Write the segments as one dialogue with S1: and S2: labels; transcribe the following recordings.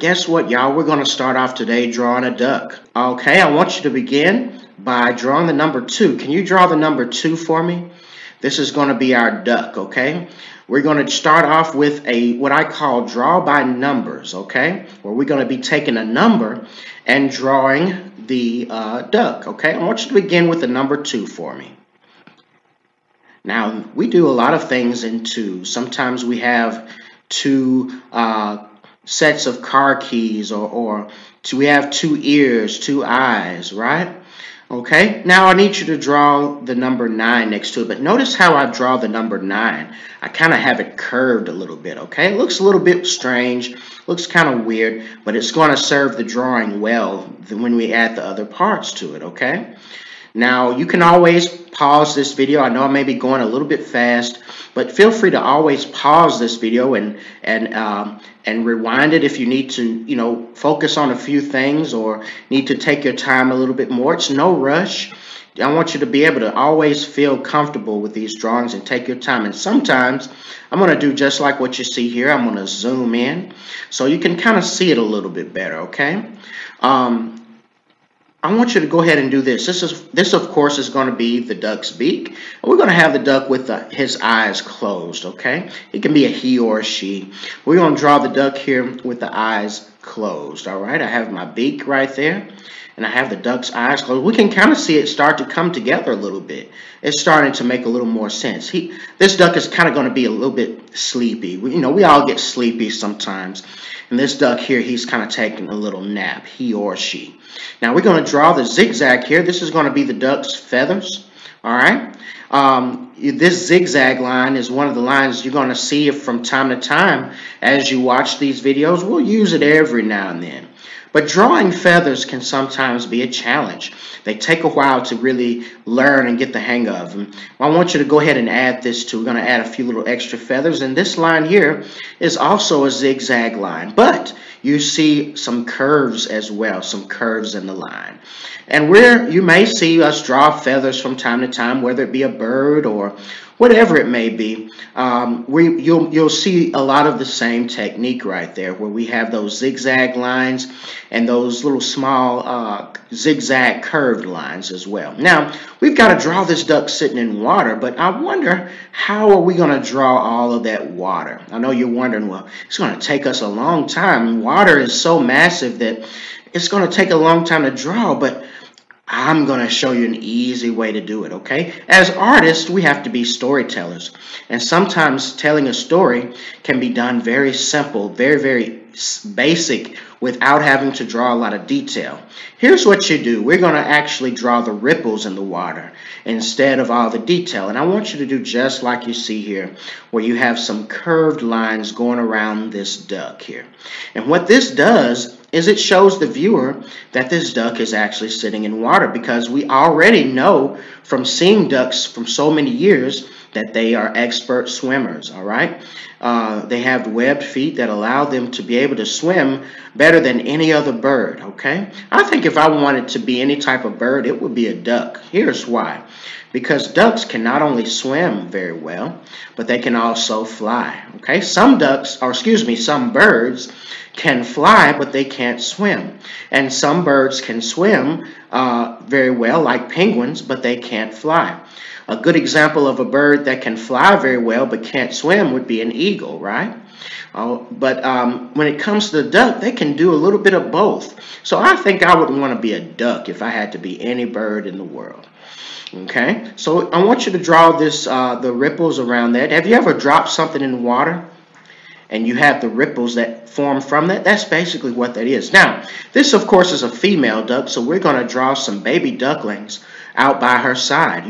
S1: Guess what, y'all? We're going to start off today drawing a duck. Okay, I want you to begin by drawing the number 2. Can you draw the number 2 for me? This is going to be our duck, okay? We're going to start off with what I call draw by numbers, okay? Where we're going to be taking a number and drawing the duck, okay? I want you to begin with the number 2 for me. Now, we do a lot of things in 2. Sometimes we have 2 sets of car keys, or we have 2 ears, 2 eyes, right? Okay, now I need you to draw the number 9 next to it, but notice how I draw the number 9. I kind of have it curved a little bit, okay? It looks a little bit strange, looks kind of weird, but it's going to serve the drawing well when we add the other parts to it, okay? Now, you can always pause this video. I know I may be going a little bit fast, but feel free to always pause this video and rewind it if you need to, focus on a few things or need to take your time a little bit more. It's no rush. I want you to be able to always feel comfortable with these drawings and take your time. And sometimes I'm going to do just like what you see here. I'm going to zoom in so you can kind of see it a little bit better, okay? I want you to go ahead and do this. This of course is going to be the duck's beak. We're going to have the duck with his eyes closed, okay? It can be a he or a she. We're going to draw the duck here with the eyes closed, all right? I have my beak right there, and I have the duck's eyes closed. We can kind of see it start to come together a little bit. It's starting to make a little more sense. This duck is kind of going to be a little bit sleepy. We all get sleepy sometimes. And this duck here, he's kind of taking a little nap, he or she. Now we're going to draw the zigzag here. This is going to be the duck's feathers, all right? This zigzag line is one of the lines you're going to see from time to time as you watch these videos. We'll use it every now and then. But drawing feathers can sometimes be a challenge. They take a while to really learn and get the hang of them. I want you to go ahead and add this too. We're going to add a few little extra feathers. And this line here is also a zigzag line. But you see some curves as well, some curves in the line. And you may see us draw feathers from time to time, whether it be a bird or whatever it may be. You'll see a lot of the same technique right there, where we have those zigzag lines and those little small zigzag curved lines as well. Now, we've got to draw this duck sitting in water, but I wonder, how are we going to draw all of that water? I know you're wondering, well, it's going to take us a long time. Water is so massive that it's going to take a long time to draw, but I'm going to show you an easy way to do it, okay? As artists, we have to be storytellers. And sometimes telling a story can be done very simple, very, very basic, without having to draw a lot of detail. Here's what you do. We're going to actually draw the ripples in the water instead of all the detail. And I want you to do just like you see here, where you have some curved lines going around this duck here. And what this does is it shows the viewer that this duck is actually sitting in water, because we already know from seeing ducks from so many years that they are expert swimmers, all right? They have webbed feet that allow them to be able to swim better than any other bird, okay? I think if I wanted to be any type of bird, it would be a duck. Here's why. Because ducks can not only swim very well, but they can also fly, okay? Some birds can fly, but they can't swim. And some birds can swim very well, like penguins, but they can't fly. A good example of a bird that can fly very well but can't swim would be an eagle, right? But when it comes to the duck, they can do a little bit of both. So I think I would want to be a duck if I had to be any bird in the world. Okay, so I want you to draw the ripples around that. Have you ever dropped something in the water and you have the ripples that form from that? That's basically what that is. Now, this of course is a female duck, so we're going to draw some baby ducklings out by her side.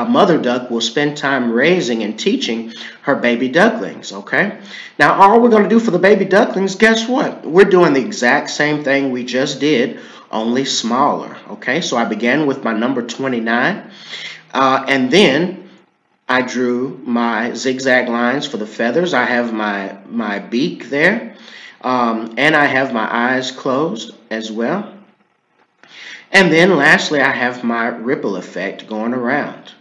S1: Mother duck will spend time raising and teaching her baby ducklings, okay? Now, all we're going to do for the baby ducklings, guess what? We're doing the exact same thing we just did, only smaller, okay? So I began with my number 29, and then I drew my zigzag lines for the feathers. I have my beak there, and I have my eyes closed as well. And then lastly, I have my ripple effect going around.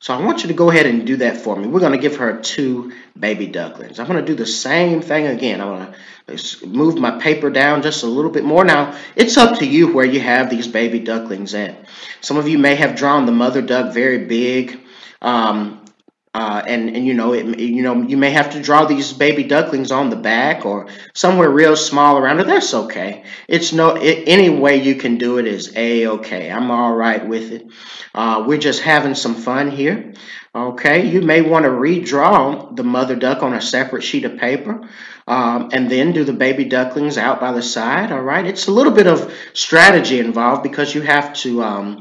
S1: So I want you to go ahead and do that for me. We're going to give her 2 baby ducklings. I'm going to do the same thing again. I'm going to move my paper down just a little bit more. Now, it's up to you where you have these baby ducklings at. Some of you may have drawn the mother duck very big. And you may have to draw these baby ducklings on the back or somewhere real small around it. That's okay. Any way you can do it is a-okay. I'm all right with it. We're just having some fun here. Okay, you may want to redraw the mother duck on a separate sheet of paper, and then do the baby ducklings out by the side. All right, it's a little bit of strategy involved because you have to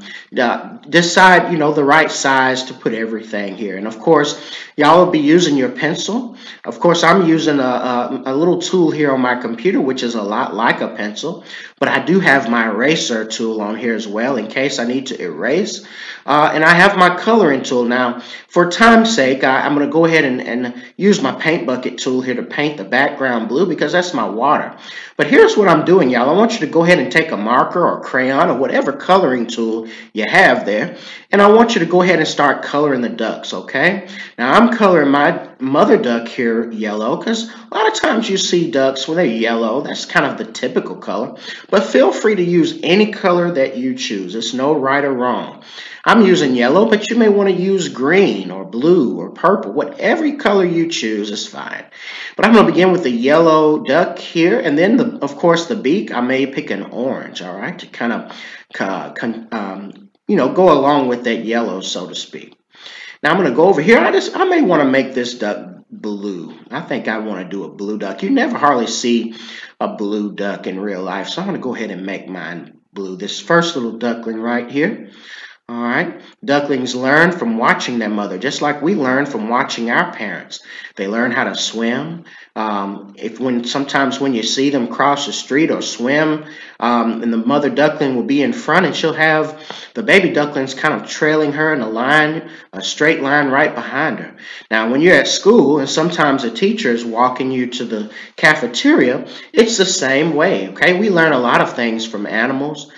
S1: decide, the right size to put everything here. And of course, y'all will be using your pencil. Of course, I'm using a little tool here on my computer, which is a lot like a pencil, but I do have my eraser tool on here as well in case I need to erase. And I have my coloring tool. Now, for time's sake, I'm going to go ahead and use my paint bucket tool here to paint the background blue because that's my water. But here's what I'm doing, y'all. I want you to go ahead and take a marker or crayon or whatever coloring tool you have there, and I want you to go ahead and start coloring the ducks, okay? Now, I'm coloring my mother duck here yellow because a lot of times you see ducks when they're yellow. That's kind of the typical color. But feel free to use any color that you choose. It's no right or wrong. I'm using yellow, but you may want to use green or blue or purple. Whatever color you choose is fine. But I'm going to begin with the yellow duck here, and then, of course, the beak. I may pick an orange, all right, to kind of, go along with that yellow, so to speak. Now I'm going to go over here. I may want to make this duck blue. I think I want to do a blue duck. You never hardly see a blue duck in real life, so I'm going to go ahead and make mine blue. This first little duckling right here. All right, ducklings learn from watching their mother, just like we learn from watching our parents. They learn how to swim. Sometimes when you see them cross the street or swim, and the mother duckling will be in front, and she'll have the baby ducklings kind of trailing her in a straight line right behind her. Now, when you're at school, and sometimes a teacher is walking you to the cafeteria, it's the same way. Okay, we learn a lot of things from animals.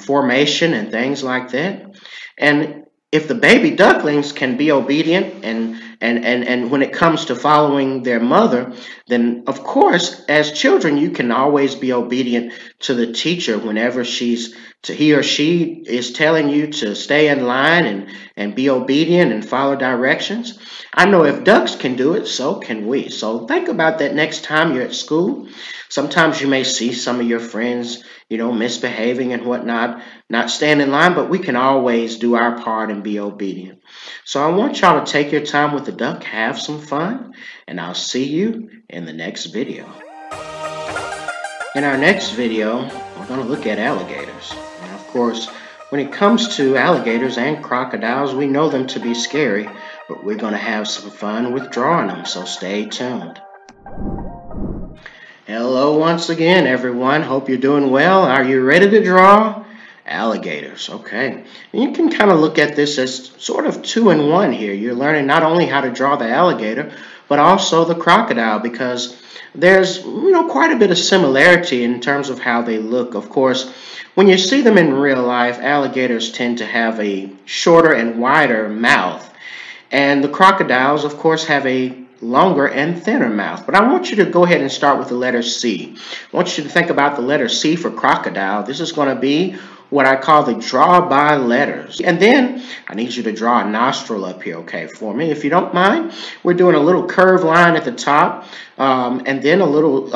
S1: Formation and things like that. And if the baby ducklings can be obedient and when it comes to following their mother, then of course, as children, you can always be obedient to the teacher whenever he or she is telling you to stay in line and be obedient and follow directions. I know if ducks can do it, so can we. So think about that next time you're at school. Sometimes you may see some of your friends, misbehaving and whatnot, not staying in line, but we can always do our part and be obedient. So I want y'all to take your time with the duck, have some fun, and I'll see you in the next video. In our next video, we're going to look at alligators. Now, of course, when it comes to alligators and crocodiles, we know them to be scary, but we're going to have some fun with drawing them, so stay tuned. Hello once again, everyone. Hope you're doing well. Are you ready to draw alligators? Okay. And you can kind of look at this as sort of 2-in-1 here. You're learning not only how to draw the alligator, but also the crocodile, because there's, quite a bit of similarity in terms of how they look. Of course, when you see them in real life, alligators tend to have a shorter and wider mouth. And the crocodiles, of course, have a longer and thinner mouth. But I want you to go ahead and start with the letter C. I want you to think about the letter C for crocodile. This is going to be what I call the draw by letters. And then I need you to draw a nostril up here, okay, for me. If you don't mind, we're doing a little curved line at the top, and then a little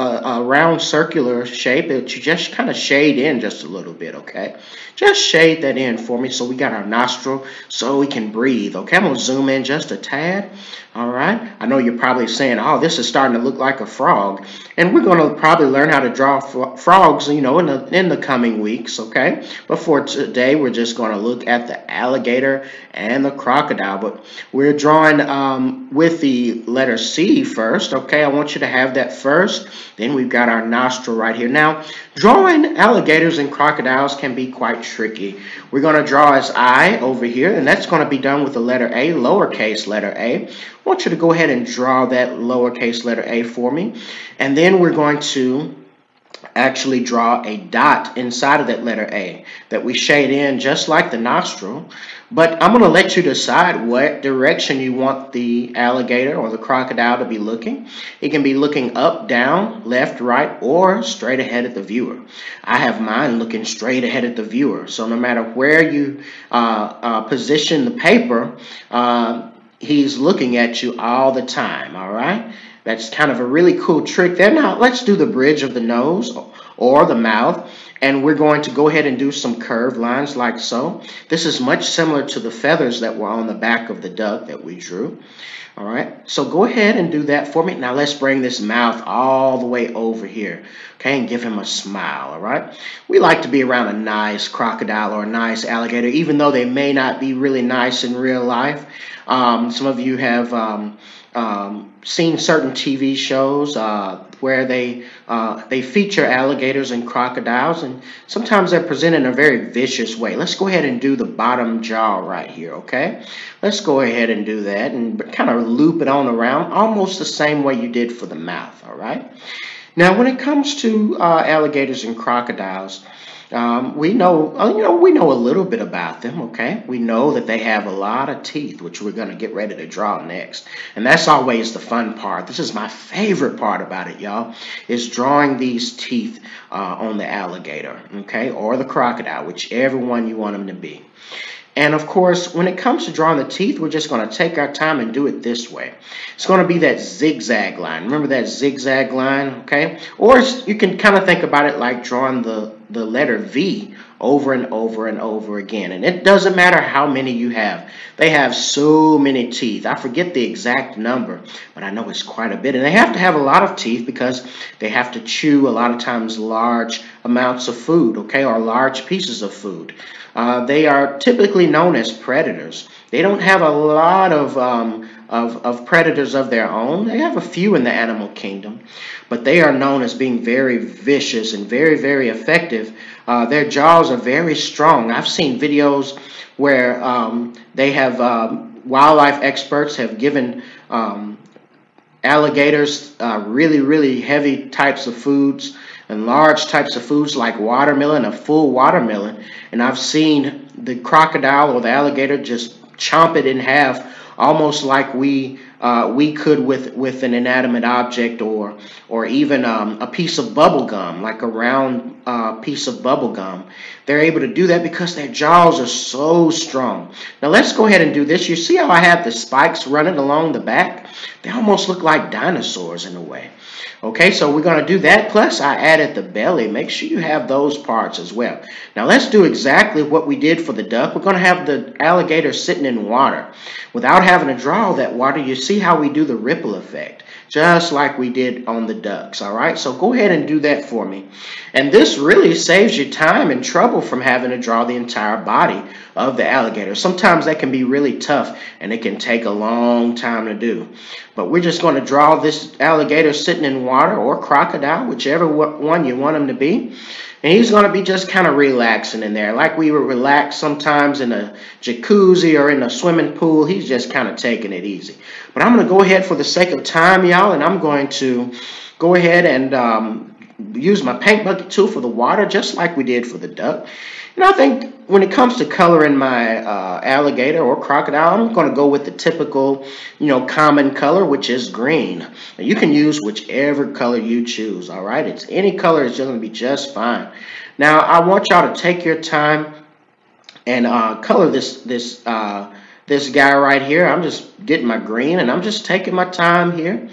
S1: round circular shape that you just kind of shade in just a little bit, okay? Just shade that in for me so we got our nostril so we can breathe, okay? I'm going to zoom in just a tad, all right? I know you're probably saying, oh, this is starting to look like a frog. And we're going to probably learn how to draw frogs, in the coming weeks, okay? But for today, we're just going to look at the alligator and the crocodile. But we're drawing with the letter C first, okay? I want you to have that first. Then we've got our nostril right here. Now, drawing alligators and crocodiles can be quite tricky. We're going to draw his eye over here, and that's going to be done with the letter A, lowercase letter A. I want you to go ahead and draw that lowercase letter A for me. And then we're going to actually draw a dot inside of that letter A that we shade in just like the nostril. But I'm going to let you decide what direction you want the alligator or the crocodile to be looking. It can be looking up, down, left, right, or straight ahead at the viewer. I have mine looking straight ahead at the viewer. So no matter where you position the paper, he's looking at you all the time, all right? That's kind of a really cool trick there. Now, let's do the bridge of the nose or the mouth. And we're going to go ahead and do some curved lines like so. This is much similar to the feathers that were on the back of the duck that we drew. All right, so go ahead and do that for me. Now let's bring this mouth all the way over here, okay, and give him a smile, all right? We like to be around a nice crocodile or a nice alligator, even though they may not be really nice in real life. Some of you have seen certain TV shows where they feature alligators and crocodiles, and sometimes they're presented in a very vicious way. Let's go ahead and do the bottom jaw right here, okay? Let's go ahead and do that and kind of loop it on around, almost the same way you did for the mouth, all right? Now, when it comes to alligators and crocodiles, we know a little bit about them, okay? We know that they have a lot of teeth, which we're going to get ready to draw next. And that's always the fun part. This is my favorite part about it, y'all, is drawing these teeth on the alligator, okay, or the crocodile, whichever one you want them to be. And of course, when it comes to drawing the teeth, we're just going to take our time and do it this way. It's going to be that zigzag line. Remember that zigzag line, okay? Or you can kind of think about it like drawing the letter V over and over and over again. And it doesn't matter how many you have. They have so many teeth. I forget the exact number, but I know it's quite a bit. And they have to have a lot of teeth because they have to chew a lot of times large amounts of food, okay, or large pieces of food. They are typically known as predators. They don't have a lot of predators of their own. They have a few in the animal kingdom, but they are known as being very vicious and very, very effective. Their jaws are very strong. I've seen videos where they have wildlife experts have given alligators really, really heavy types of foods and large types of foods like watermelon, a full watermelon, and I've seen the crocodile or the alligator just chomp it in half, almost like we could with an inanimate object or even a piece of bubble gum, like a round piece of bubble gum. They're able to do that because their jaws are so strong. Now let's go ahead and do this. You see how I have the spikes running along the back? They almost look like dinosaurs in a way. Okay, so we're going to do that. Plus, I added the belly. Make sure you have those parts as well. Now, let's do exactly what we did for the duck. We're going to have the alligator sitting in water. Without having to draw that water, you see how we do the ripple effect, just like we did on the ducks, all right? So go ahead and do that for me. And this really saves you time and trouble from having to draw the entire body of the alligator. Sometimes that can be really tough, and it can take a long time to do. But we're just going to draw this alligator sitting in water or crocodile, whichever one you want him to be. And he's going to be just kind of relaxing in there. Like we would relax sometimes in a jacuzzi or in a swimming pool. He's just kind of taking it easy. But I'm going to go ahead for the sake of time, y'all, and I'm going to go ahead and use my paint bucket tool for the water, just like we did for the duck. And I think when it comes to coloring my alligator or crocodile, I'm going to go with the typical, common color, which is green. Now, you can use whichever color you choose, all right? It's any color is going to be just fine. Now, I want y'all to take your time and color this guy right here. I'm just getting my green, and I'm just taking my time here.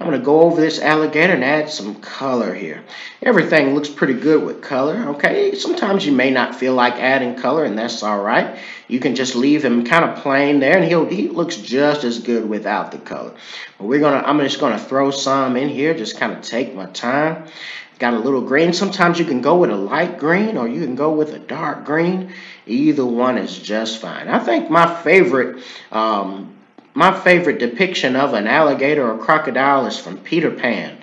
S1: I'm going to go over this alligator and add some color here. Everything looks pretty good with color, okay? Sometimes you may not feel like adding color, and that's all right. You can just leave him kind of plain there, and he looks just as good without the color. But I'm just going to throw some in here, just kind of take my time. Got a little green. Sometimes you can go with a light green, or you can go with a dark green. Either one is just fine. I think my favorite depiction of an alligator or crocodile is from Peter Pan.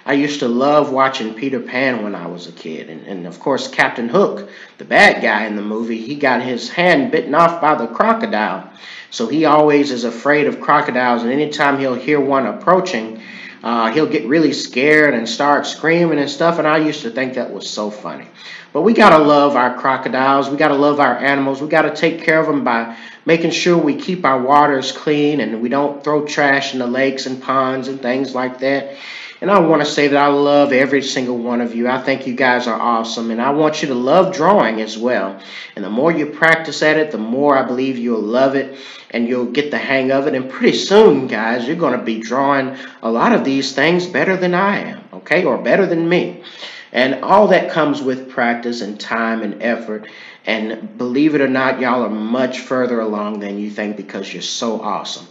S1: I used to love watching Peter Pan when I was a kid. And of course, Captain Hook, the bad guy in the movie, he got his hand bitten off by the crocodile. So he always is afraid of crocodiles. And anytime he'll hear one approaching, he'll get really scared and start screaming and stuff, and I used to think that was so funny. But we got to love our crocodiles. We got to love our animals. We got to take care of them by making sure we keep our waters clean and we don't throw trash in the lakes and ponds and things like that. And I want to say that I love every single one of you. I think you guys are awesome, and I want you to love drawing as well. And the more you practice at it, the more I believe you'll love it and you'll get the hang of it. And pretty soon, guys, you're going to be drawing a lot of these things better than I am, okay, or better than me. And all that comes with practice and time and effort. And believe it or not, y'all are much further along than you think because you're so awesome.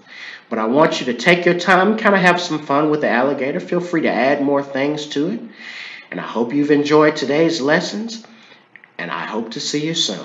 S1: But I want you to take your time, kind of have some fun with the alligator. Feel free to add more things to it. And I hope you've enjoyed today's lessons. And I hope to see you soon.